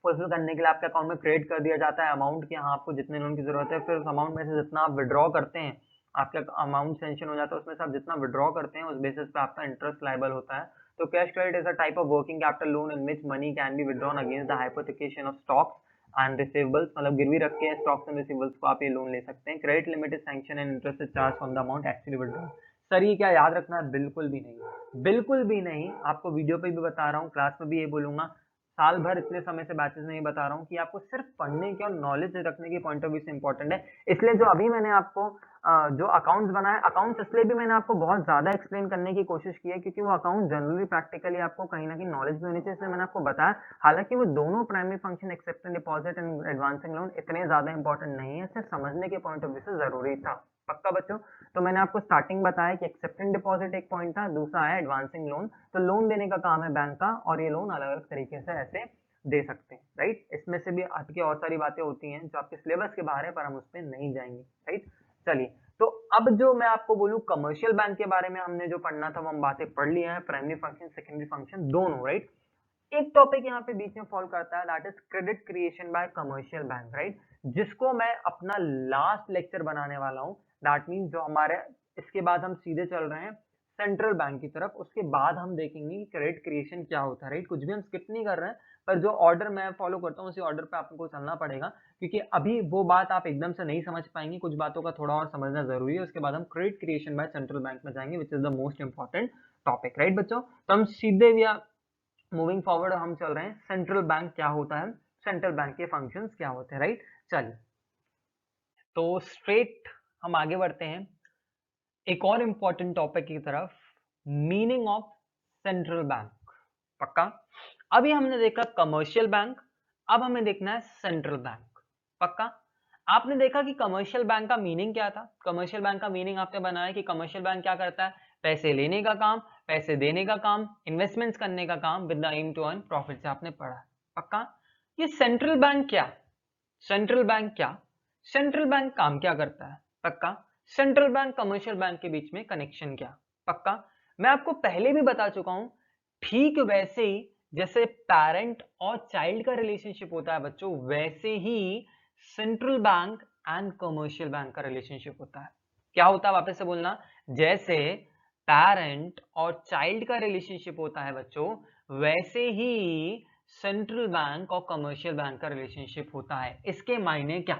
फुलफिल करने के लिए आपके अकाउंट में क्रेडिट कर दिया जाता है अमाउंट की, हाँ आपको जितने लोन की जरूरत है, फिर उस अमाउंट में से जितना आप विड्रॉ करते हैं, आपका अमाउंट सेंक्शन हो जाता है, उसमें से आप जितना विड्रॉ करते हैं उस बेसिस पे आपका इंटरेस्ट लायबल होता है। तो cash credit is a type of working capital loan in which money can be withdrawn against the hypothecation of stocks and receivables, मतलब गिरवी रख के स्टॉक्स एंड रिसीवेबल्स को आप ये लोन ले सकते हैं। Credit limit is sanction and interest is charge on the amount actually withdrawn. Sir ये क्या याद रखना है? बिल्कुल भी नहीं, बिल्कुल भी नहीं। आपको वीडियो पे भी बता रहा हूँ, क्लास में भी ये बोलूंगा, साल भर इतने समय से बैचेस में ये बता रहा हूँ कि आपको सिर्फ पढ़ने के और नॉलेज रखने के पॉइंट ऑफ व्यू से इंपॉर्टेंट है। इसलिए जो अभी मैंने आपको जो अकाउंट्स बनाए, अकाउंट्स इसलिए भी मैंने आपको बहुत ज्यादा एक्सप्लेन करने की कोशिश की है क्योंकि वो अकाउंट जनरली प्रैक्टिकली आपको कहीं ना कहीं नॉलेज भी होनी चाहिए, इसलिए मैंने आपको बताया। हालांकि वो दोनों primary function acceptance deposit and advancing loan इतने ज्यादा इंपॉर्टेंट नहीं है, सिर्फ समझने के पॉइंट ऑफ व्यू से जरूरी था। पक्का बच्चों? तो मैंने आपको स्टार्टिंग बताया कि एक्सेप्टेंस डिपॉजिट एक पॉइंट था, दूसरा है एडवांसिंग लोन। तो लोन देने का काम है बैंक का और ये लोन अलग अलग तरीके से ऐसे दे सकते हैं, राइट। इसमें से भी आपकी और सारी बातें होती हैं जो आपके सिलेबस के बाहर है पर हम उस पर नहीं जाएंगे, राइट। चलिए, तो अब जो मैं आपको बोलूं कमर्शियल बैंक के बारे में, हमने जो पढ़ना था वो हम बातें पढ़ लिया है, प्राइमरी फंक्शन सेकेंडरी फंक्शन दोनों, राइट। एक टॉपिक यहाँ पे बीच में फॉलो करता है, that is credit creation bye commercial bank, right, जिसको मैं अपना लास्ट लेक्चर बनाने वाला हूँ। दैट मीन जो हमारे इसके बाद हम सीधे चल रहे हैं सेंट्रल बैंक की तरफ, उसके बाद हम देखेंगे कि क्रेडिट क्रिएशन क्या होता है, राइट। कुछ भी हम स्किप नहीं कर रहे हैं, पर जो ऑर्डर मैं फॉलो करता हूँ उसी ऑर्डर पे आपको चलना पड़ेगा, क्योंकि अभी वो बात आप एकदम से नहीं समझ पाएंगे, कुछ बातों का थोड़ा और समझना जरूरी है। उसके बाद हम credit creation by central bank में जाएंगे, which is the most important topic, right बच्चों। तो हम सीधे मूविंग फॉरवर्ड हम चल रहे हैं, सेंट्रल बैंक क्या होता है, सेंट्रल बैंक के फंक्शंस क्या होते हैं, राइट। चलिए, तो स्ट्रेट हम आगे बढ़ते हैं एक और इंपॉर्टेंट टॉपिक की तरफ, मीनिंग ऑफ सेंट्रल बैंक। पक्का? अभी हमने देखा कमर्शियल बैंक, अब हमें देखना है सेंट्रल बैंक। पक्का? आपने देखा कि कमर्शियल बैंक का मीनिंग क्या था। कमर्शियल बैंक का मीनिंग आपने बनाया कि कमर्शियल बैंक क्या करता है, पैसे लेने का काम, पैसे देने का काम, इन्वेस्टमेंट्स करने का काम with the aim to earn profit, से आपने पढ़ा। पक्का? ये सेंट्रल बैंक क्या, सेंट्रल बैंक क्या, सेंट्रल बैंक काम क्या करता है। पक्का? सेंट्रल बैंक कमर्शियल बैंक के बीच में कनेक्शन क्या। पक्का? मैं आपको पहले भी बता चुका हूं, ठीक वैसे ही जैसे पेरेंट और चाइल्ड का रिलेशनशिप होता है बच्चों, वैसे ही central bank and commercial bank का रिलेशनशिप होता है। क्या होता है, वापस से बोलना, जैसे पेरेंट और चाइल्ड का रिलेशनशिप होता है बच्चों, वैसे ही सेंट्रल बैंक और कमर्शियल बैंक का रिलेशनशिप होता है। इसके मायने क्या?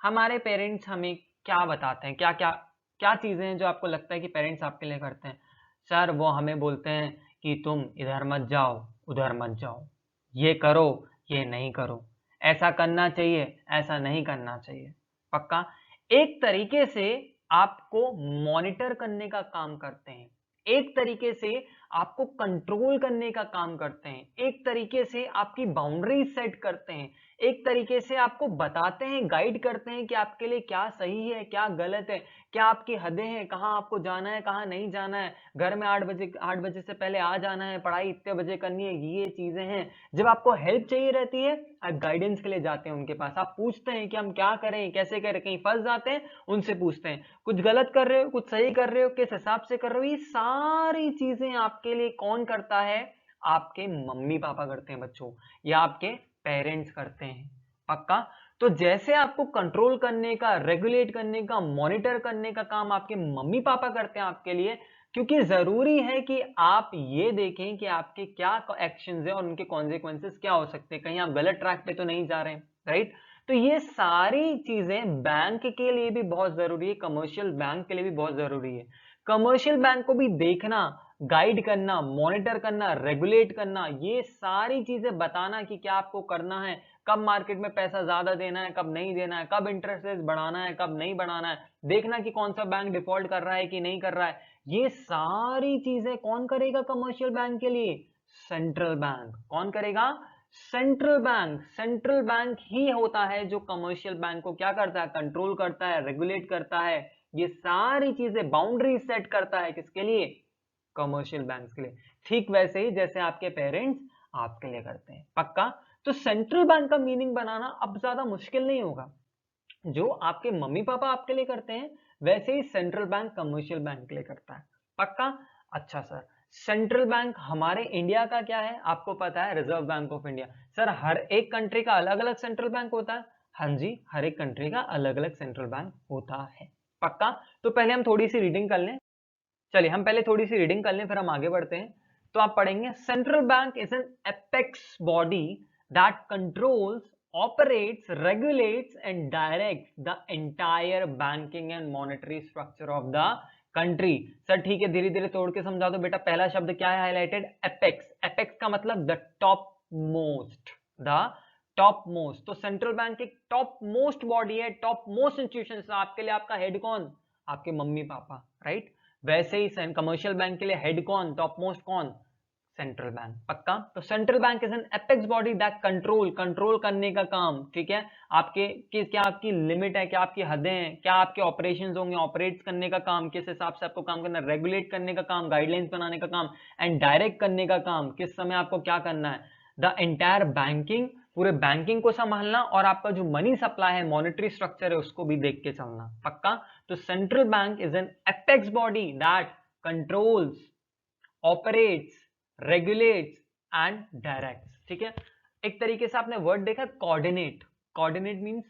हमारे पेरेंट्स हमें क्या बताते हैं, क्या क्या क्या चीजें हैं जो आपको लगता है कि पेरेंट्स आपके लिए करते हैं? सर वो हमें बोलते हैं कि तुम इधर मत जाओ, उधर मत जाओ, ये करो, ये नहीं करो, ऐसा करना चाहिए, ऐसा नहीं करना चाहिए। पक्का? एक तरीके से आपको मॉनिटर करने का काम करते हैं, एक तरीके से आपको कंट्रोल करने का काम करते हैं, एक तरीके से आपकी बाउंड्री सेट करते हैं, एक तरीके से आपको बताते हैं, गाइड करते हैं कि आपके लिए क्या सही है, क्या गलत है, क्या आपकी हदें हैं, कहाँ आपको जाना है, कहाँ नहीं जाना है, घर में 8 बजे से पहले आ जाना है, पढ़ाई इतने बजे करनी है, ये चीजें हैं। जब आपको हेल्प चाहिए रहती है, आप गाइडेंस के लिए जाते हैं उनके पास, आप पूछते हैं कि हम क्या करें, कैसे करें, कहीं फंस जाते हैं, उनसे पूछते हैं, कुछ गलत कर रहे हो, कुछ सही कर रहे हो, किस हिसाब से कर रहे हो, ये सारी चीजें आपके लिए कौन करता है? आपके मम्मी पापा करते हैं बच्चों, या आपके पेरेंट्स करते हैं। पक्का? तो जैसे आपको कंट्रोल करने का, रेगुलेट करने का, मॉनिटर करने का काम आपके मम्मी पापा करते हैं आपके लिए, क्योंकि जरूरी है कि आप ये देखें कि आपके क्या एक्शंस हैं और उनके कॉन्सिक्वेंसेस क्या हो सकते हैं, कहीं आप गलत ट्रैक पे तो नहीं जा रहे हैं, राइट? तो ये सारी चीजें बैंक के लिए भी बहुत जरूरी है, कमर्शियल बैंक के लिए भी बहुत जरूरी है। कमर्शियल बैंक को भी देखना, गाइड करना, मॉनिटर करना, रेगुलेट करना, ये सारी चीजें बताना कि क्या आपको करना है, कब मार्केट में पैसा ज्यादा देना है, कब नहीं देना है, कब इंटरेस्ट रेट बढ़ाना है, कब नहीं बढ़ाना है, देखना कि कौन सा बैंक डिफॉल्ट कर रहा है कि नहीं कर रहा है, ये सारी चीजें कौन करेगा कमर्शियल बैंक के लिए? Central bank. कौन करेगा? Central bank. सेंट्रल बैंक ही होता है जो कमर्शियल बैंक को क्या करता है? कंट्रोल करता है, रेगुलेट करता है, ये सारी चीजें बाउंड्री सेट करता है, किसके लिए? कमर्शियल बैंक्स के लिए। ठीक वैसे ही जैसे आपके पेरेंट्स आपके लिए करते हैं। पक्का? तो सेंट्रल बैंक का मीनिंग बनाना अब ज्यादा मुश्किल नहीं होगा, जो आपके मम्मी पापा आपके लिए करते हैं वैसे ही सेंट्रल बैंक कमर्शियल बैंक के लिए करता है। पक्का? अच्छा सर, सेंट्रल बैंक हमारे इंडिया का क्या है आपको पता है? Reserve bank of India. Sir हर एक कंट्री का अलग अलग सेंट्रल बैंक होता है? हाँ जी, हर एक कंट्री का अलग अलग सेंट्रल बैंक होता है। पक्का? तो पहले हम थोड़ी सी रीडिंग कर लें। चलिए हम पहले थोड़ी सी रीडिंग कर लें, फिर हम आगे बढ़ते हैं। तो आप पढ़ेंगे, central bank is an apex body that controls, operates, regulates and directs the entire banking and monetary structure of the country. Sir ठीक है, धीरे धीरे तोड़ के समझा दो बेटा। पहला शब्द क्या है हाईलाइटेड? एपेक्स। एपेक्स का मतलब the top most, the top most. तो सेंट्रल बैंक एक टॉप मोस्ट बॉडी है, टॉप मोस्ट इंस्टीट्यूशन। आपके लिए आपका हेड कौन? आपके मम्मी पापा, राइट? वैसे ही कमर्शियल बैंक के लिए हेड कौन, टॉप मोस्ट कौन? Central bank. पक्का? तो central bank is an apex body that control करने का काम, ठीक है, आपके क्या आपकी लिमिट है, क्या आपकी हदें हैं, क्या आपके ऑपरेशंस होंगे, ऑपरेट करने का काम, किस हिसाब से आपको काम करना है, रेगुलेट करने का काम, गाइडलाइंस बनाने का काम, एंड डायरेक्ट करने का काम, किस समय आपको क्या करना है, द एंटायर बैंकिंग, पूरे बैंकिंग को संभालना, और आपका जो मनी सप्लाई है, मॉनेटरी स्ट्रक्चर है, उसको भी देख के चलना। पक्का? तो central bank is an apex body that controls, operates, regulates and directs. ठीक है? एक तरीके से आपने वर्ड देखा coordinate. Coordinate means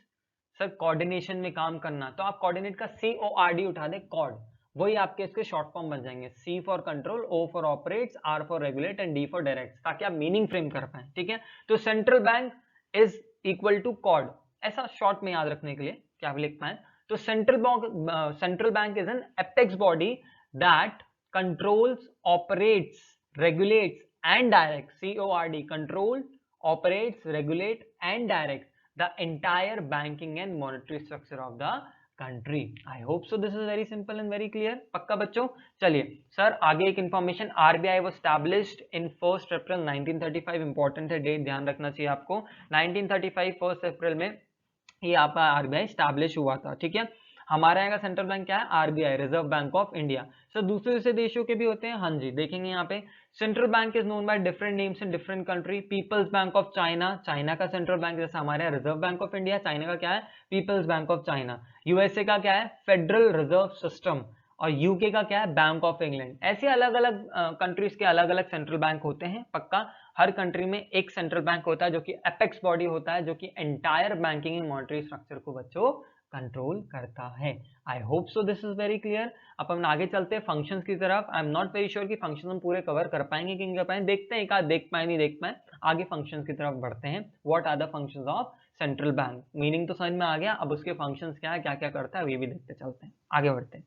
sir coordination में काम करना, तो आप कोऑर्डिनेट का CORD उठा दे, कॉर्ड, वही आपके इसके शॉर्ट फॉर्म बन जाएंगे। C for control, O for operates, R for regulate and D for direct, ताकि आप मीनिंग फ्रेम कर पाए। ठीक है? तो central bank is equal to cord, ऐसा शॉर्ट में याद रखने के लिए क्या आप लिख पाए। तो central bank is an apex body that controls, operates, regulates and directs, CORD, control, operates, regulate and directs the entire banking and monetary structure of the country. I hope so this is very simple and very clear. पक्का बच्चों? चलिए sir आगे एक information, RBI was established in 1st April 1935, important है, date ध्यान रखना चाहिए आपको। 1935 1 अप्रैल में ये आपका RBI स्टैब्लिश हुआ था। ठीक है? हमारे यहाँ का सेंट्रल बैंक क्या है? RBI, reserve bank of India. Sir दूसरे देशों के भी होते हैं? हाँ जी, देखेंगे यहाँ पे central bank is known by different names in different country. People's bank of China, China का सेंट्रल बैंक, जैसे हमारे यहाँ reserve bank of India, China का क्या है? People's bank of China. USA का क्या है? Federal reserve system. और यूके का क्या है? Bank of England. ऐसे अलग अलग कंट्रीज के अलग अलग सेंट्रल बैंक होते हैं। पक्का? हर कंट्री में एक सेंट्रल बैंक होता है जो कि एपेक्स बॉडी होता है, जो कि entire banking and monetary structure को बच्चों कंट्रोल करता है। आई hope so this is very clear. अब हम आगे चलते हैं फंक्शंस की तरफ। I am not very sure कि फंक्शन हम पूरे कवर कर पाएंगे कि नहीं कर पाएंगे, देखते हैं, एक आध देख पाए नहीं देख पाए। आगे फंक्शंस की तरफ बढ़ते हैं। What are the functions of central bank, meaning तो समझ में आ गया, अब उसके फंक्शंस क्या है, क्या क्या करता है, ये भी देखते चलते हैं, आगे बढ़ते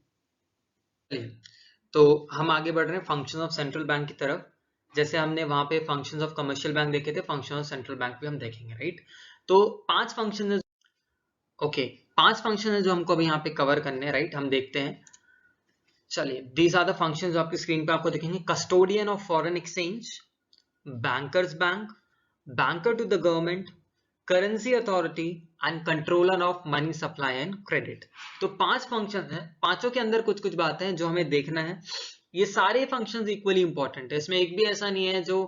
हैं। तो हम आगे बढ़ रहे हैं फंक्शन ऑफ सेंट्रल बैंक की तरफ। जैसे हमने वहां पे फंक्शंस ऑफ कमर्शियल बैंक देखे थे, फंक्शन ऑफ सेंट्रल बैंक भी हम देखेंगे, राइट। तो 5 फंक्शन है, ओके, 5 फंक्शन है जो हमको अभी यहाँ पे कवर करने हैं, राइट। हम देखते हैं, चलिए, दीज आर द फंक्शन जो आपकी स्क्रीन पे आपको दिखेंगे। Custodian of foreign exchange, bankers bank, banker to the government, currency authority and controller of money supply and credit. तो 5 फंक्शन हैं, पांचों के अंदर कुछ कुछ बातें हैं जो हमें देखना है। ये सारे फंक्शंस इक्वली इंपॉर्टेंट है, इसमें एक भी ऐसा नहीं है जो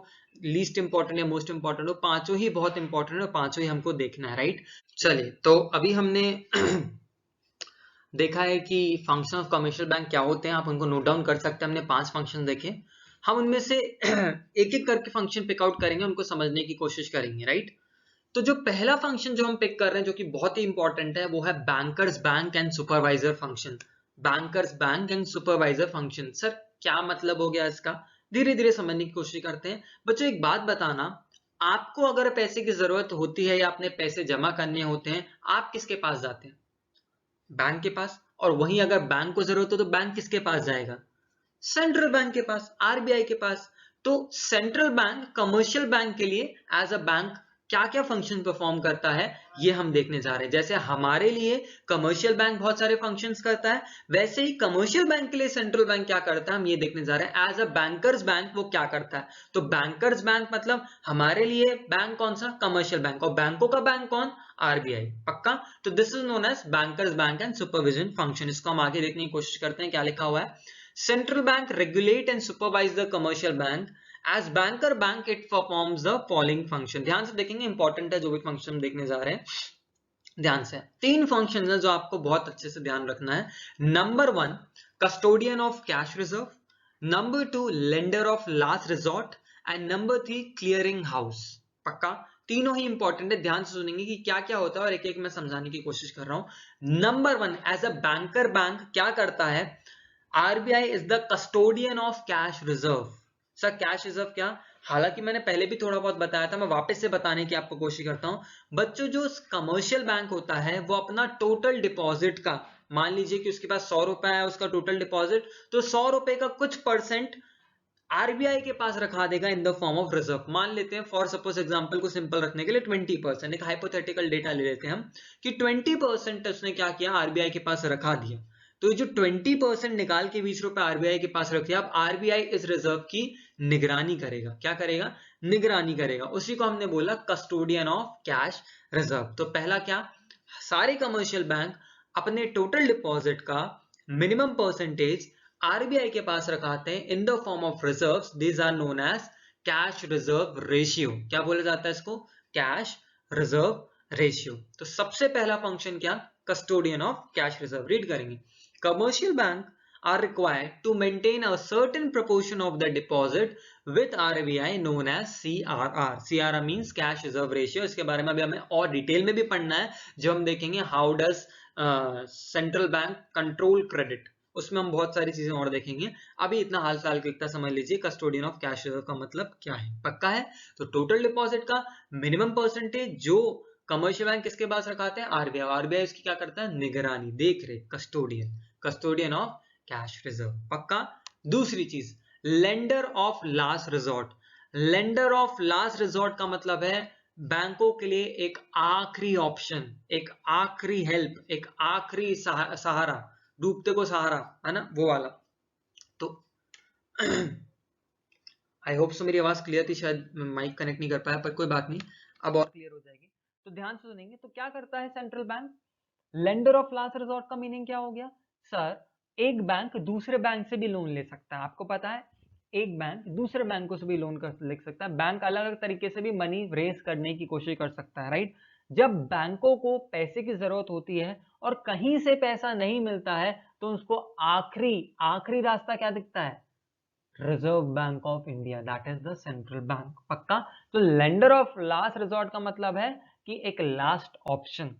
लीस्ट इंपॉर्टेंट या मोस्ट इंपॉर्टेंट हो, पांचों ही बहुत इंपॉर्टेंट है, पांचों ही हमको देखना है, राइट। चलिए, तो अभी हमने देखा है कि फंक्शन ऑफ कमर्शियल बैंक क्या होते हैं, आप उनको नोट डाउन कर सकते हैं। हमने 5 फंक्शन देखे, हम उनमें से एक एक करके फंक्शन पिक आउट करेंगे, उनको समझने की कोशिश करेंगे, राइट। तो जो पहला फंक्शन जो हम पिक कर रहे हैं, जो कि बहुत ही इंपॉर्टेंट है, वो है bankers bank and supervisor function. Bankers bank and supervisor function, sir क्या मतलब हो गया इसका, धीरे धीरे समझने की कोशिश करते हैं। बच्चों एक बात बताना, आपको अगर पैसे की जरूरत होती है या अपने पैसे जमा करने होते हैं, आप किसके पास जाते हैं? बैंक के पास। और वहीं अगर बैंक को जरूरत हो तो बैंक किसके पास जाएगा? सेंट्रल बैंक के पास, आरबीआई के पास। तो सेंट्रल बैंक कमर्शियल बैंक के लिए एज अ बैंक क्या क्या फंक्शन परफॉर्म करता है, ये हम देखने जा रहे हैं। जैसे हमारे लिए कमर्शियल बैंक बहुत सारे फंक्शंस करता है, वैसे ही कमर्शियल बैंक के लिए सेंट्रल बैंक क्या करता है, हम ये देखने जा रहे हैं। एज अ बैंकर्स बैंक वो क्या करता है। तो बैंकर्स बैंक मतलब हमारे लिए बैंक कौन सा? Commercial bank. और बैंकों का बैंक कौन? आरबीआई। पक्का? तो this is known as banker's bank and supervision function. इसको हम आगे देखने की कोशिश करते हैं, क्या लिखा हुआ है। Central bank regulate and supervise the commercial bank. As banker bank it performs the following function. ध्यान से देखेंगे, इंपॉर्टेंट है जो भी फंक्शन हम देखने जा रहे हैं, ध्यान से। 3 फंक्शन है जो आपको बहुत अच्छे से ध्यान रखना है। Number 1 custodian of cash reserve, number 2 lender of last resort and number 3 clearing house. पक्का? तीनों ही इंपॉर्टेंट है, ध्यान से सुनेंगे कि क्या क्या होता है और एक एक मैं समझाने की कोशिश कर रहा हूं। Number 1 as a banker bank क्या करता है? RBI is the custodian of cash reserve. Sir cash reserve क्या? हालांकि मैंने पहले भी थोड़ा बहुत बताया था, मैं वापस से बताने की आपको कोशिश करता हूं। बच्चों जो कमर्शियल बैंक होता है वो अपना टोटल डिपॉजिट का, मान लीजिए कि उसके पास 100 रुपए है उसका टोटल डिपॉजिट, तो 100 रुपए का कुछ परसेंट आरबीआई के पास रखा देगा इन द फॉर्म ऑफ रिजर्व। मान लेते हैं फॉर सपोज एग्जांपल को सिंपल रखने के लिए 20%, एक हाइपोथेटिकल डेटा ले लेते हैं हम कि 20% उसने क्या किया, आरबीआई के पास रखा दिया। तो जो 20% निकाल के 20 रुपए आरबीआई के पास रख दिया, अब आरबीआई इस रिजर्व की निगरानी करेगा। क्या करेगा? निगरानी करेगा। उसी को हमने बोला कस्टोडियन ऑफ कैश रिजर्व। तो पहला क्या, सारे कमर्शियल बैंक अपने टोटल डिपॉजिट का मिनिमम परसेंटेज आरबीआई के पास रखाते हैं in the form of reserves. These are known as cash reserve ratio. क्या बोला जाता है इसको? Cash reserve ratio. तो सबसे पहला फंक्शन क्या? Custodian of cash reserve. Read करेंगे, commercial bank are required to maintain a certain proportion of the deposit with RBI known as CRR. CRR means cash reserve ratio. इसके बारे में अभी हमें और डिटेल में भी पढ़ना है, जो हम देखेंगे how does central bank control credit, उसमें हम बहुत सारी चीजें और देखेंगे। अभी इतना हाल फिलहाल का इतना समझ लीजिए, कस्टोडियन ऑफ कैश रिजर्व का मतलब क्या है। पक्का है? तो टोटल डिपॉजिट का मिनिमम परसेंटेज जो कमर्शियल बैंक किसके पास रखाते हैं? आरबीआई। आरबीआई इसकी क्या करता है? निगरानी, देख रेख, custodian, custodian of cash reserve. पक्का? दूसरी चीज, lender of last resort. Lender of last resort का मतलब है बैंकों के लिए एक आखिरी ऑप्शन, एक आखिरी हेल्प, एक आखिरी सहारा, डूबते को सहारा, है ना, वो वाला। तो आई होप सो मेरी आवाज क्लियर थी, शायद माइक कनेक्ट नहीं कर पाया, पर कोई बात नहीं, अब और क्लियर हो जाएगी। तो ध्यान से सुनेंगे, तो क्या करता है central bank? Lender of last resort का मीनिंग क्या हो गया? सर एक बैंक दूसरे बैंक से भी लोन ले सकता है, आपको पता है एक बैंक दूसरे बैंकों से भी लोन कर ले सकता है। बैंक अलग अलग तरीके से भी मनी रेज करने की कोशिश कर सकता है, राइट। जब बैंकों को पैसे की जरूरत होती है और कहीं से पैसा नहीं मिलता है, तो उसको आखिरी आखिरी रास्ता क्या दिखता है? Reserve bank of India, that is the central bank. पक्का? तो लेंडर ऑफ लास्ट रिजॉर्ट का मतलब है कि एक लास्ट ऑप्शन।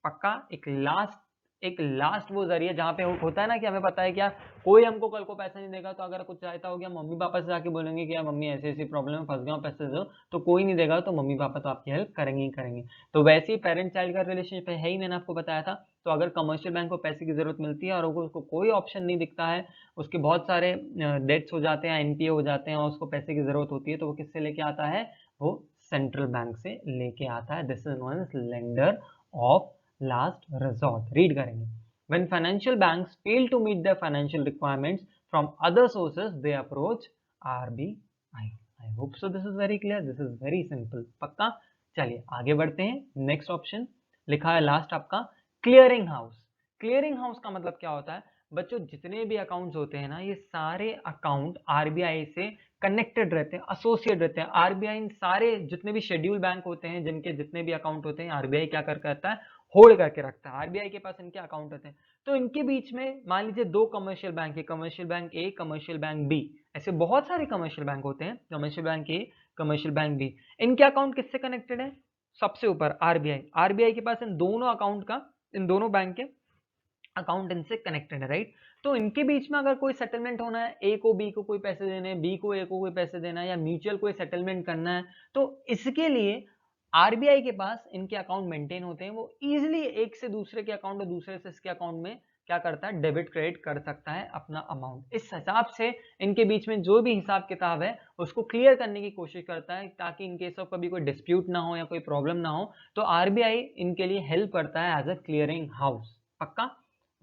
पक्का? एक लास्ट एक लास्ट वो जरिए जहाँ पे होता है ना कि हमें पता है कि यार कोई हमको कल को पैसा नहीं देगा, तो अगर कुछ चाहता हो गया मम्मी पापा से जाके बोलेंगे कि यार मम्मी ऐसी ऐसी प्रॉब्लम में फंस गया हूँ, पैसे दो, तो कोई नहीं देगा, तो मम्मी पापा तो आपकी हेल्प करेंगे ही करेंगे। तो वैसे ही पेरेंट चाइल्ड का रिलेशनशिप है ही, मैंने आपको बताया था। तो अगर कमर्शियल बैंक को पैसे की जरूरत मिलती है और उसको कोई ऑप्शन नहीं दिखता है, उसके बहुत सारे डेट्स हो जाते हैं, एनपीए हो जाते हैं और उसको पैसे की जरूरत होती है, तो वो किससे लेके आता है, वो सेंट्रल बैंक से लेके आता है। This is known as lender of last resort. Read करेंगे, when financial banks fail to meet their financial requirements from other sources, they approach RBI. I hope so this is very clear, this is very simple। पक्का? चलिए आगे बढ़ते हैं। Next option लिखा है last आपका clearing house. Clearing house का मतलब क्या होता है बच्चों, जितने भी अकाउंट्स होते हैं ना, ये सारे अकाउंट आरबीआई से कनेक्टेड रहते हैं, एसोसिएट रहते हैं। आरबीआई इन सारे जितने भी शेड्यूल बैंक होते हैं, जिनके जितने भी अकाउंट होते हैं, आरबीआई क्या करता है, होल्ड करके रखता है। आरबीआई के पास इनके अकाउंट होते हैं, तो इनके बीच में मान लीजिए दो कमर्शियल बैंक है, कमर्शियल बैंक ए, कमर्शियल बैंक बी, ऐसे बहुत सारे कमर्शियल बैंक होते हैं, कमर्शियल बैंक ए, कमर्शियल बैंक बी। इनके अकाउंट किससे कनेक्टेड है, सबसे ऊपर आरबीआई। आरबीआई के पास इन दोनों अकाउंट का, इन दोनों बैंक के अकाउंट इनसे कनेक्टेड है, राइट। तो इनके बीच में अगर कोई सेटलमेंट होना है, ए को बी को कोई पैसे देने हैं, बी को ए को कोई पैसे देना है, या म्यूचुअल कोई सेटलमेंट करना है, तो इसके लिए आरबीआई के पास इनके अकाउंट मेंटेन होते हैं। वो इजीली एक से दूसरे के अकाउंट और दूसरे से इसके अकाउंट में क्या करता है, डेबिट क्रेडिट कर सकता है अपना अमाउंट। इस हिसाब से इनके बीच में जो भी हिसाब किताब है उसको क्लियर करने की कोशिश करता है, ताकि इन केस ऑफ कभी कोई डिस्प्यूट ना हो या कोई प्रॉब्लम ना हो, तो आरबीआई इनके लिए हेल्प करता है एज अ क्लियरिंग हाउस। पक्का?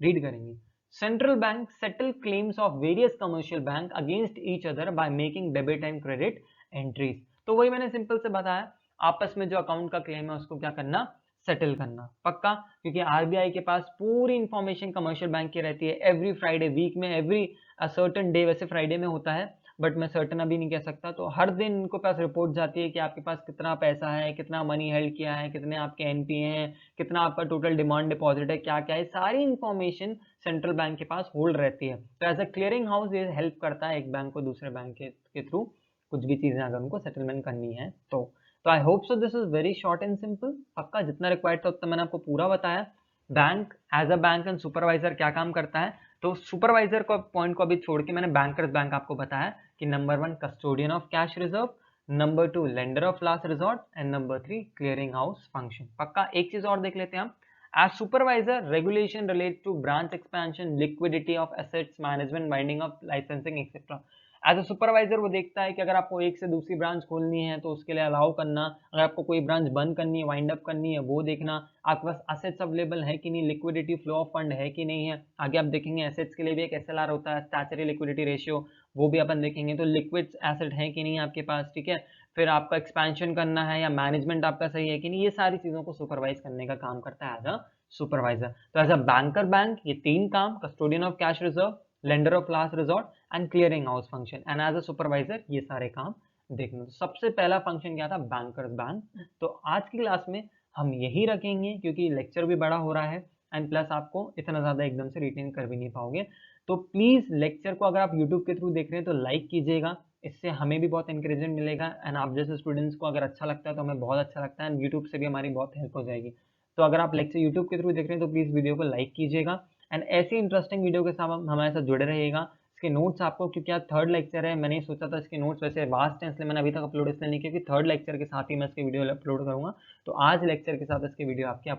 रीड करेंगे, central bank settle claims of various commercial bank against each other by making debit and credit entries. तो वही मैंने सिंपल से बताया, आपस में जो अकाउंट का क्लेम है उसको क्या करना, सेटल करना। पक्का? क्योंकि आरबीआई के पास पूरी इंफॉर्मेशन कमर्शियल बैंक की रहती है। एवरी फ्राइडे, वीक में एवरी सर्टेन डे, वैसे फ्राइडे में होता है बट मैं सर्टेन अभी नहीं कह सकता, तो हर दिन इनको पास रिपोर्ट जाती है कि आपके पास कितना पैसा है, कितना मनी हेल्ड किया है, कितने आपके एनपीए हैं, कितना आपका टोटल डिमांड डिपॉजिट है, क्या क्या है, सारी इंफॉर्मेशन सेंट्रल बैंक के पास होल्ड रहती है। तो एज अ क्लियरिंग हाउस ये हेल्प करता है एक बैंक को दूसरे बैंक के थ्रू कुछ भी चीजें अगर उनको सेटलमेंट करनी है तो I hope so this is very short and simple. पक्का? जितना रिक्वायर्ड था उतना मैंने आपको पूरा बताया। Bank as a bank and supervisor क्या काम करता है, तो सुपरवाइजर को पॉइंट को अभी छोड़ के मैंने बैंकर्स बैंक आपको बताया कि number 1 custodian of cash reserve, number 2 lender of last resort and number 3 clearing house function. पक्का? एक चीज और देख लेते हैं हम, as supervisor regulation relate to branch expansion, liquidity of assets, management, binding of licensing etcetera. As a supervisor वो देखता है कि अगर आपको एक से दूसरी ब्रांच खोलनी है तो उसके लिए अलाउ करना, अगर आपको कोई ब्रांच बंद करनी है, वाइंड अप करनी है, वो देखना, आपके पास असेट्स अवेलेबल है कि नहीं, लिक्विडिटी फ्लो ऑफ फंड है कि नहीं है। आगे आप देखेंगे एसेट्स के लिए भी एक एसएलआर होता है, स्टैचुटरी लिक्विडिटी रेशियो, वो भी अपन देखेंगे, तो लिक्विड एसेट है कि नहीं आपके पास, ठीक है। फिर आपका एक्सपेंशन करना है या मैनेजमेंट आपका सही है कि नहीं, ये सारी चीजों को सुपरवाइज करने का काम करता है एज अ सुपरवाइजर। तो एज अ बैंकर बैंक ये 3 काम, custodian of cash reserve, lender of last resort and clearing house function, and as a supervisor ये सारे काम देखना। तो सबसे पहला फंक्शन क्या था, बैंकर्स बैंक। तो आज की क्लास में हम यही रखेंगे क्योंकि लेक्चर भी बड़ा हो रहा है एंड प्लस आपको इतना ज़्यादा एकदम से रिटेन कर भी नहीं पाओगे। तो प्लीज़ लेक्चर को अगर आप यूट्यूब के थ्रू देख रहे हैं तो लाइक कीजिएगा, इससे हमें भी बहुत इंकरेजमेंट मिलेगा एंड आप जैसे स्टूडेंट्स को अगर अच्छा लगता है तो हमें बहुत अच्छा लगता है एंड यूट्यूब से भी हमारी बहुत हेल्प हो जाएगी। तो अगर आप लेक्चर यूट्यूब के थ्रू देख रहे हैं तो प्लीज़ वीडियो को लाइक कीजिएगा एंड ऐसी इंटरेस्टिंग वीडियो के साथ हमारे साथ जुड़े रहिएगा। इसके नोट्स आपको, क्योंकि आज 3rd लेक्चर है, मैंने सोचा था इसके नोट्स वैसे वास्ट हैं इसलिए मैंने अभी तक अपलोड इसलिए नहीं किया कि 3rd लेक्चर के साथ ही मैं इसके वीडियो अपलोड करूंगा। तो आज लेक्चर के साथ इसके वीडियो आपके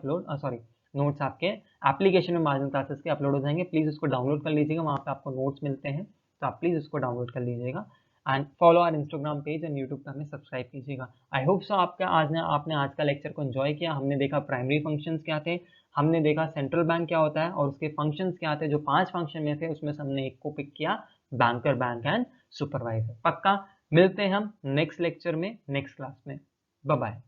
नोट्स आपके एप्लीकेशन में मार्जिन क्लासेस के अपलोड हो जाएंगे। प्लीज़ उसको डाउनलोड कर लीजिएगा, वहाँ पे आपको नोट्स मिलते हैं, तो आप प्लीज़ उसको डाउनलोड कर लीजिएगा and follow our Instagram page and YouTube पर हमें सब्सक्राइब कीजिएगा। आई होप सो आपने आज का लेक्चर को एंजॉय किया। हमने देखा प्राइमरी फंक्शंस क्या थे, हमने देखा सेंट्रल बैंक क्या होता है और उसके फंक्शंस क्या थे। जो 5 फंक्शन में थे उसमें से हमने एक को पिक किया, बैंकर बैंक एंड सुपरवाइजर। पक्का? मिलते हैं हम नेक्स्ट लेक्चर में, नेक्स्ट क्लास में। Bye bye.